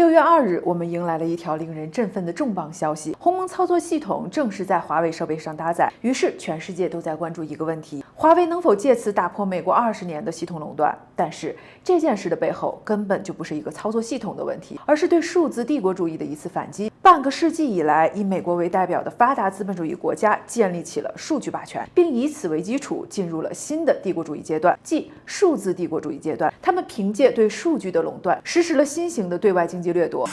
6月2日，我们迎来了一条令人振奋的重磅消息：鸿蒙操作系统正式在华为设备上搭载。于是，全世界都在关注一个问题：华为能否借此打破美国20年的系统垄断？但是，这件事的背后根本就不是一个操作系统的问题，而是对数字帝国主义的一次反击。半个世纪以来，以美国为代表的发达资本主义国家建立起了数据霸权，并以此为基础进入了新的帝国主义阶段，即数字帝国主义阶段。他们凭借对数据的垄断，实施了新型的对外经济掠夺。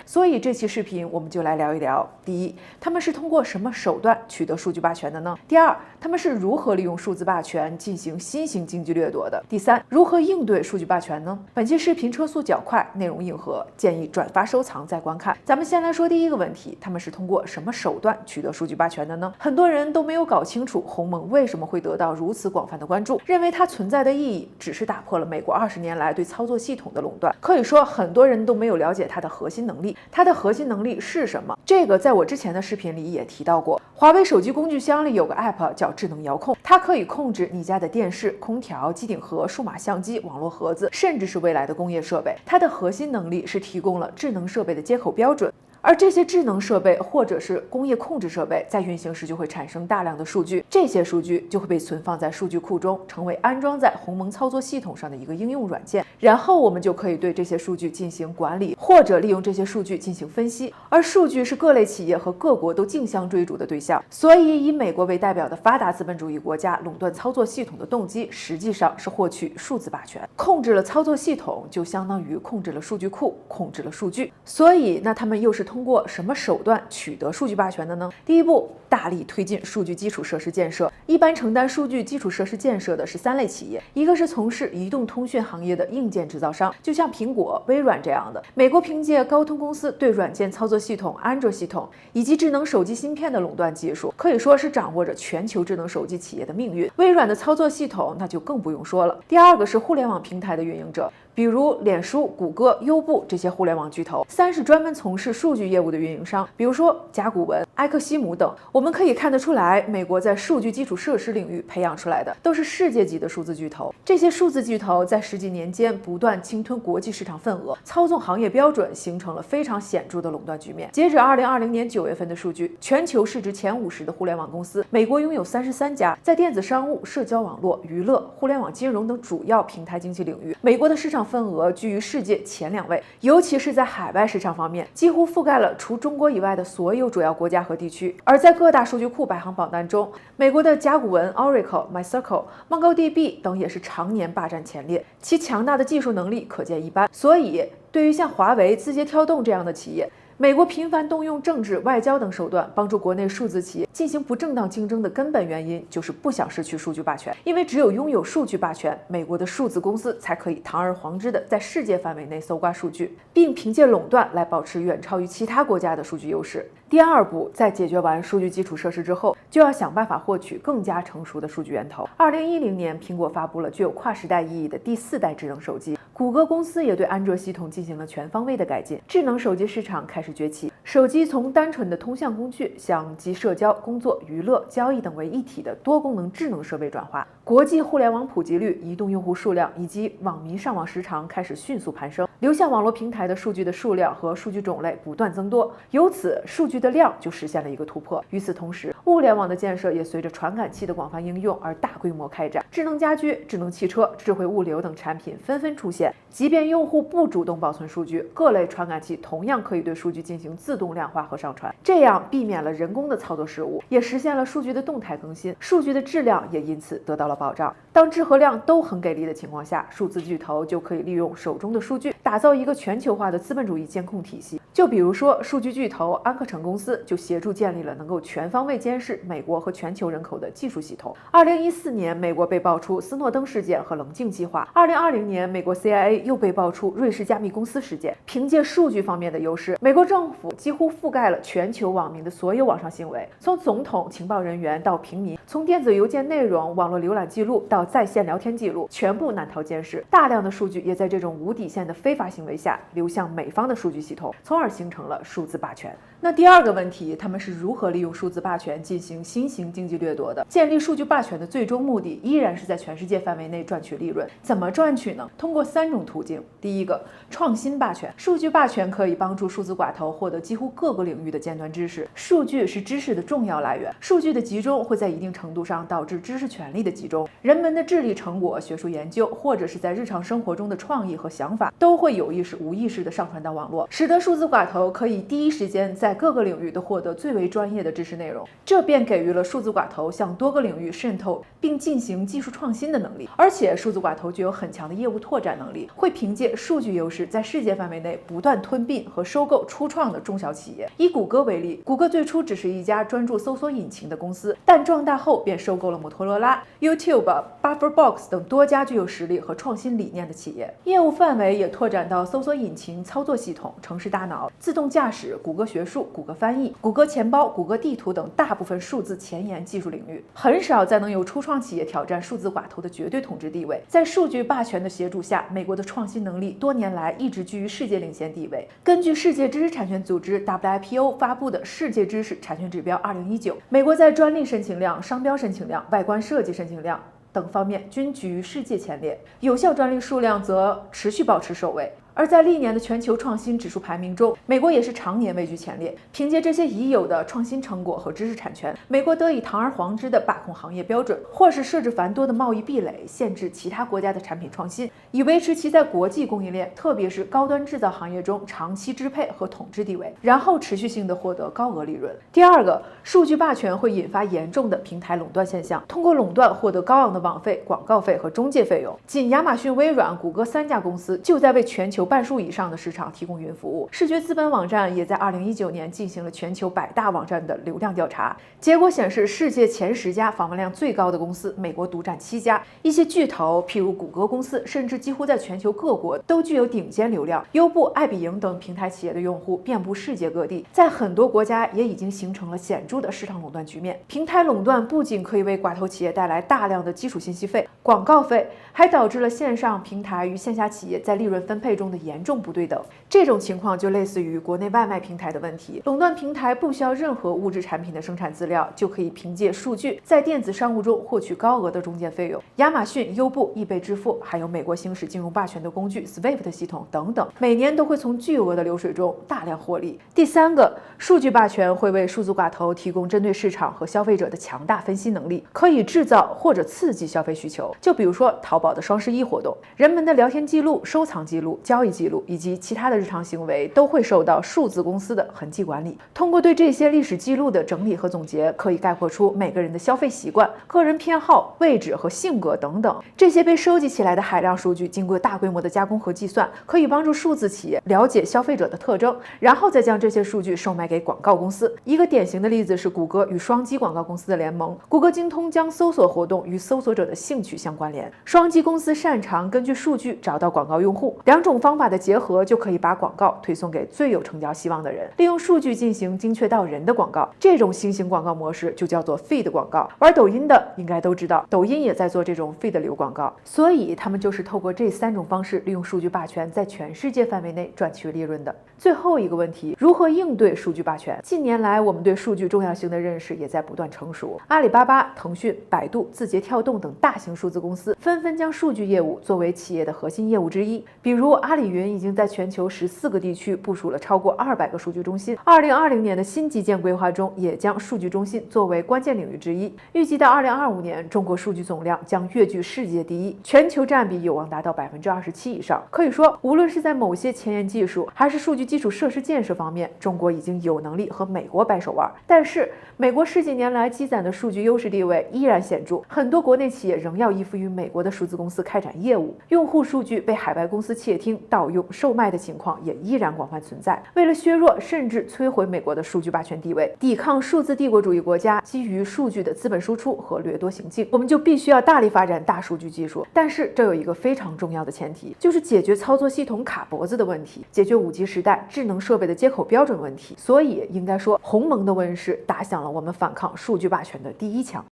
所以这期视频我们就来聊一聊：第一，他们是通过什么手段取得数据霸权的呢？第二，他们是如何利用数字霸权进行新型经济掠夺的？第三，如何应对数据霸权呢？本期视频车速较快，内容硬核，建议转发收藏再观看。咱们先来说第一个问题，他们是通过什么手段取得数据霸权的呢？很多人都没有搞清楚鸿蒙为什么会得到如此广泛的关注，认为它存在的意义只是打破了美国20年来对操作系统的垄断。可以说，很多人都没有了解它的核心能力。它的核心能力是什么？这个在我之前的视频里也提到过。华为手机工具箱里有个 app 叫智能遥控，它可以控制你家的电视、空调、机顶盒、数码相机、网络盒子，甚至是未来的工业设备。它的核心能力是提供了智能设备的接口标准。而这些智能设备或者是工业控制设备在运行时就会产生大量的数据，这些数据就会被存放在数据库中，成为安装在鸿蒙操作系统上的一个应用软件。然后我们就可以对这些数据进行管理，或者利用这些数据进行分析。而数据是各类企业和各国都竞相追逐的对象，所以以美国为代表的发达资本主义国家垄断操作系统的动机实际上是获取数字霸权。控制了操作系统，就相当于控制了数据库，控制了数据。所以那他们又是通过什么手段取得数据霸权的呢？第一步，大力推进数据基础设施建设。一般承担数据基础设施建设的是3类企业，一个是从事移动通讯行业的硬件制造商，就像苹果、微软这样的。美国凭借高通公司对软件操作系统、安卓系统以及智能手机芯片的垄断技术，可以说是掌握着全球智能手机企业的命运。微软的操作系统那就更不用说了。第二个是互联网平台的运营者，比如脸书、谷歌、优步这些互联网巨头。3是专门从事数据业务的运营商，比如说甲骨文、埃克西姆等。我们可以看得出来，美国在数据基础设施领域培养出来的都是世界级的数字巨头。这些数字巨头在10几年间不断侵吞国际市场份额，操纵行业标准，形成了非常显著的垄断局面。截止2020年9月份的数据，全球市值前50的互联网公司，美国拥有33家，在电子商务、社交网络、娱乐、互联网金融等主要平台经济领域，美国的市场份额居于世界前2位，尤其是在海外市场方面，几乎覆盖了除中国以外的所有主要国家和地区。而在各大数据库排行榜单中，美国的甲骨文、Oracle、MySQL、MongoDB 等也是常年霸占前列，其强大的技术能力可见一斑。所以，对于像华为、字节跳动这样的企业，美国频繁动用政治、外交等手段帮助国内数字企业进行不正当竞争的根本原因，就是不想失去数据霸权。因为只有拥有数据霸权，美国的数字公司才可以堂而皇之的在世界范围内搜刮数据，并凭借垄断来保持远超于其他国家的数据优势。第二步，在解决完数据基础设施之后，就要想办法获取更加成熟的数据源头。2010年，苹果发布了具有跨时代意义的第4代智能手机。谷歌公司也对安卓系统进行了全方位的改进，智能手机市场开始崛起。手机从单纯的通向工具向集社交、工作、娱乐、交易等为一体的多功能智能设备转化。国际互联网普及率、移动用户数量以及网民上网时长开始迅速攀升，流向网络平台的数据的数量和数据种类不断增多，由此数据的量就实现了一个突破。与此同时，物联网的建设也随着传感器的广泛应用而大规模开展，智能家居、智能汽车、智慧物流等产品纷纷出现。即便用户不主动保存数据，各类传感器同样可以对数据进行自动量化和上传，这样避免了人工的操作失误，也实现了数据的动态更新，数据的质量也因此得到了保障。当质和量都很给力的情况下，数字巨头就可以利用手中的数据打造一个全球化的资本主义监控体系。就比如说，数据巨头安克城公司就协助建立了能够全方位监视美国和全球人口的技术系统。2014年，美国被爆出斯诺登事件和棱镜计划；2020年，美国 CIA 又被爆出瑞士加密公司事件。凭借数据方面的优势，美国政府几乎覆盖了全球网民的所有网上行为，从总统、情报人员到平民，从电子邮件内容、网络浏览记录到在线聊天记录，全部难逃监视。大量的数据也在这种无底线的非法行为下流向美方的数据系统，从而形成了数字霸权。那第二个问题，他们是如何利用数字霸权进行新型经济掠夺的？建立数据霸权的最终目的依然是在全世界范围内赚取利润。怎么赚取呢？通过3种途径。第一个，创新霸权。数据霸权可以帮助数字寡头获得几乎各个领域的尖端知识。数据是知识的重要来源，数据的集中会在一定程度上导致知识权利的集中。人们的智力成果、学术研究，或者是在日常生活中的创意和想法，都会有意识、无意识地上传到网络，使得数字寡头可以第一时间在各个领域都获得最为专业的知识内容，这便给予了数字寡头向多个领域渗透并进行技术创新的能力。而且数字寡头具有很强的业务拓展能力，会凭借数据优势在世界范围内不断吞并和收购初创的中小企业。以谷歌为例，谷歌最初只是一家专注搜索引擎的公司，但壮大后便收购了摩托罗拉、YouTube、BufferBox 等多家具有实力和创新理念的企业，业务范围也拓展到搜索引擎、操作系统、城市大脑、自动驾驶、谷歌学术、谷歌翻译、谷歌钱包、谷歌地图等大部分数字前沿技术领域。很少再能有初创企业挑战数字寡头的绝对统治地位。在数据霸权的协助下，美国的创新能力多年来一直居于世界领先地位。根据世界知识产权组织 WIPO 发布的世界知识产权指标2019，美国在专利申请量、商标申请量、外观设计申请量等方面均居于世界前列，有效专利数量则持续保持首位。而在历年的全球创新指数排名中，美国也是常年位居前列。凭借这些已有的创新成果和知识产权，美国得以堂而皇之地把控行业标准，或是设置繁多的贸易壁垒，限制其他国家的产品创新，以维持其在国际供应链，特别是高端制造行业中长期支配和统治地位，然后持续性地获得高额利润。第二个，数据霸权会引发严重的平台垄断现象，通过垄断获得高昂的网费、广告费和中介费用。仅亚马逊、微软、谷歌3家公司就在为全球半数以上的市场提供云服务。视觉资本网站也在2019年进行了全球100大网站的流量调查，结果显示，世界前10家访问量最高的公司，美国独占7家。一些巨头，譬如谷歌公司，甚至几乎在全球各国都具有顶尖流量。优步、爱彼迎等平台企业的用户遍布世界各地，在很多国家也已经形成了显著的市场垄断局面。平台垄断不仅可以为寡头企业带来大量的基础信息费、广告费，还导致了线上平台与线下企业在利润分配中的严重不对等。这种情况就类似于国内外卖平台的问题，垄断平台不需要任何物质产品的生产资料，就可以凭借数据在电子商务中获取高额的中间费用。亚马逊、优步、易贝支付，还有美国行使金融霸权的工具 SWIFT 系统等等，每年都会从巨额的流水中大量获利。第三个，数据霸权会为数字寡头提供针对市场和消费者的强大分析能力，可以制造或者刺激消费需求。就比如说淘宝的双11活动，人们的聊天记录、收藏记录、交易记录以及其他的日常行为都会受到数字公司的痕迹管理。通过对这些历史记录的整理和总结，可以概括出每个人的消费习惯、个人偏好、位置和性格等等。这些被收集起来的海量数据经过大规模的加工和计算，可以帮助数字企业了解消费者的特征，然后再将这些数据售卖给广告公司。一个典型的例子是谷歌与双击广告公司的联盟。谷歌精通将搜索活动与搜索者的兴趣相关联，双击公司擅长根据数据找到广告用户，两种方法的结合就可以把广告推送给最有成交希望的人，利用数据进行精确到人的广告。这种新型广告模式就叫做 feed 广告。玩抖音的应该都知道，抖音也在做这种 feed 流广告，所以他们就是透过这3种方式，利用数据霸权在全世界范围内赚取利润的。最后一个问题，如何应对数据霸权？近年来，我们对数据重要性的认识也在不断成熟。阿里巴巴、腾讯、百度、字节跳动等大型数字公司纷纷将数据业务作为企业的核心业务之一。比如，阿里云已经在全球14个地区部署了超过200个数据中心。2020年的新基建规划中，也将数据中心作为关键领域之一。预计到2025年，中国数据总量将跃居世界第一，全球占比有望达到27%以上。可以说，无论是在某些前沿技术，还是数据基础设施建设方面，中国已经有能力和美国掰手腕。但是，美国10几年来积攒的数据优势地位依然显著，很多国内企业仍要依附于美国的数字公司开展业务，用户数据被海外公司窃听，盗用、售卖的情况也依然广泛存在。为了削弱甚至摧毁美国的数据霸权地位，抵抗数字帝国主义国家基于数据的资本输出和掠夺行径，我们就必须要大力发展大数据技术。但是这有一个非常重要的前提，就是解决操作系统卡脖子的问题，解决5G 时代智能设备的接口标准问题。所以应该说，鸿蒙的问世打响了我们反抗数据霸权的第一枪。